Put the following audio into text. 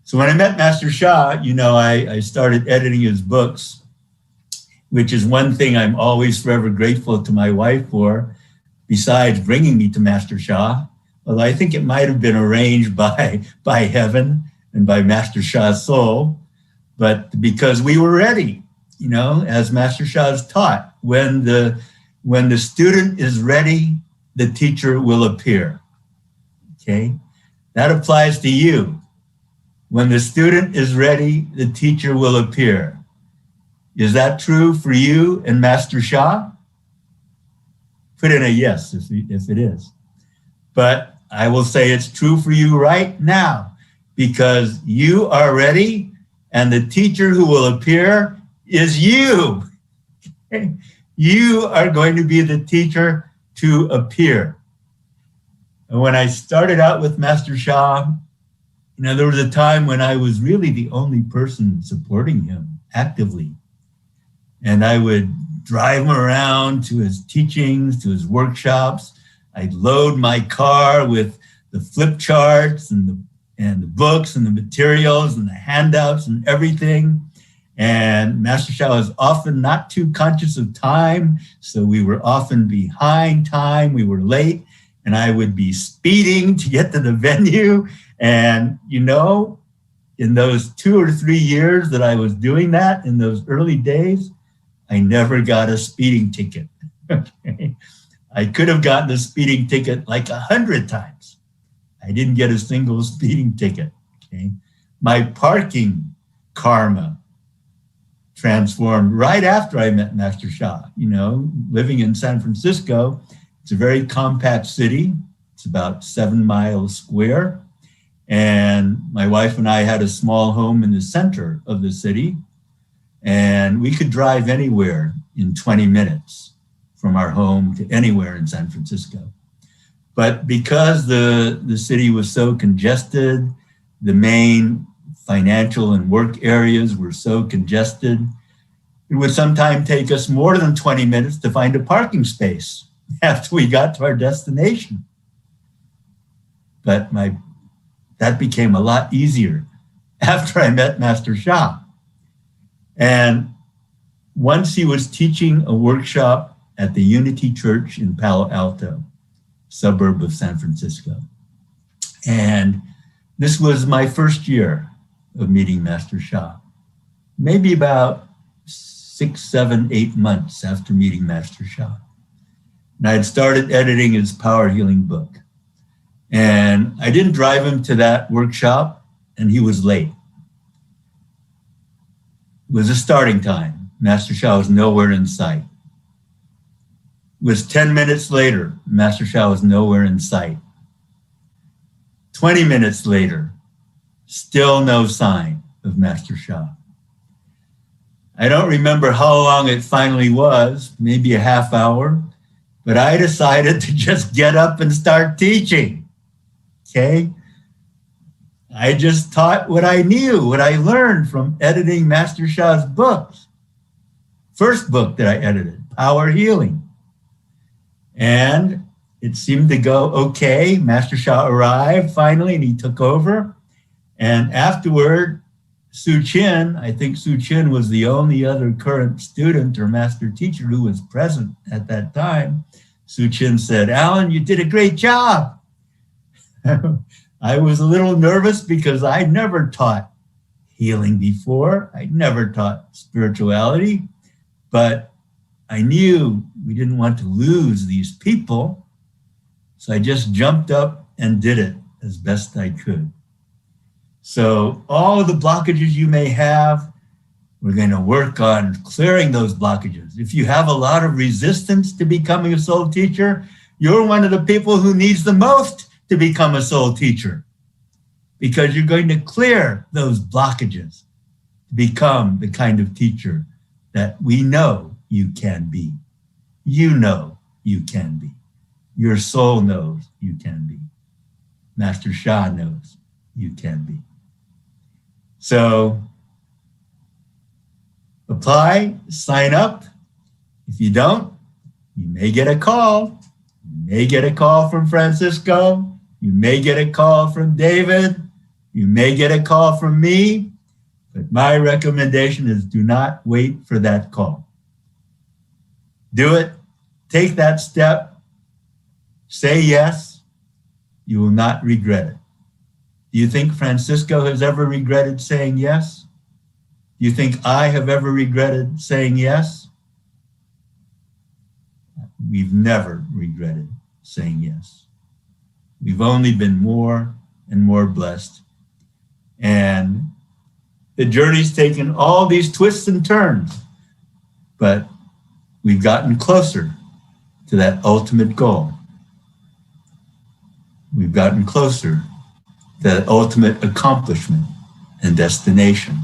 So when I met Master Sha, I started editing his books, which is one thing I'm always forever grateful to my wife for, besides bringing me to Master Sha. Although I think it might have been arranged by heaven and by Master Sha's soul, but because we were ready, as Master Sha has taught, when the student is ready, the teacher will appear. Okay, that applies to you. When the student is ready, the teacher will appear. Is that true for you and Master Sha? Put in a yes if it is. But I will say it's true for you right now, because you are ready and the teacher who will appear is you. You are going to be the teacher to appear. And when I started out with Master Sha, there was a time when I was really the only person supporting him actively. And I would drive him around to his teachings, to his workshops. I'd load my car with the flip charts and the books and the materials and the handouts and everything. And Master Sha was often not too conscious of time, so we were often behind time, we were late, and I would be speeding to get to the venue. And, in those 2 or 3 years that I was doing that, in those early days, I never got a speeding ticket. Okay? I could have gotten a speeding ticket like 100 times. I didn't get a single speeding ticket. Okay? My parking karma transformed right after I met Master Sha. Living in San Francisco, it's a very compact city. It's about 7 miles square. And my wife and I had a small home in the center of the city, and we could drive anywhere in 20 minutes from our home to anywhere in San Francisco. But because the city was so congested, the main financial and work areas were so congested, it would sometimes take us more than 20 minutes to find a parking space after we got to our destination. But that became a lot easier after I met Master Sha. And once he was teaching a workshop at the Unity Church in Palo Alto, suburb of San Francisco. And this was my first year of meeting Master Sha, maybe about 6, 7, 8 months after meeting Master Sha. And I had started editing his power healing book. And I didn't drive him to that workshop, and he was late. It was a starting time. Master Sha was nowhere in sight. It was 10 minutes later, Master Sha was nowhere in sight. 20 minutes later, still no sign of Master Sha. I don't remember how long it finally was, maybe a half hour, but I decided to just get up and start teaching. Okay? I just taught what I knew, what I learned from editing Master Sha's books. First book that I edited, Power Healing. And it seemed to go okay. Master Sha arrived finally, and he took over. And afterward, Su Chin, I think Su Chin was the only other current student or master teacher who was present at that time. Su Chin said, "Alan, you did a great job." I was a little nervous because I never taught healing before. I never taught spirituality, but I knew we didn't want to lose these people. So I just jumped up and did it as best I could. So all of the blockages you may have, we're going to work on clearing those blockages. If you have a lot of resistance to becoming a soul teacher, you're one of the people who needs the most to become a soul teacher, because you're going to clear those blockages to become the kind of teacher that we know you can be. You know you can be. Your soul knows you can be. Master Sha knows you can be. So apply, sign up. If you don't, you may get a call. You may get a call from Francisco. You may get a call from David. You may get a call from me, but my recommendation is do not wait for that call. Do it. Take that step. Say yes. You will not regret it. Do you think Francisco has ever regretted saying yes? Do you think I have ever regretted saying yes? We've never regretted saying yes. We've only been more and more blessed. And the journey's taken all these twists and turns, but we've gotten closer to that ultimate goal. We've gotten closer to that ultimate accomplishment and destination.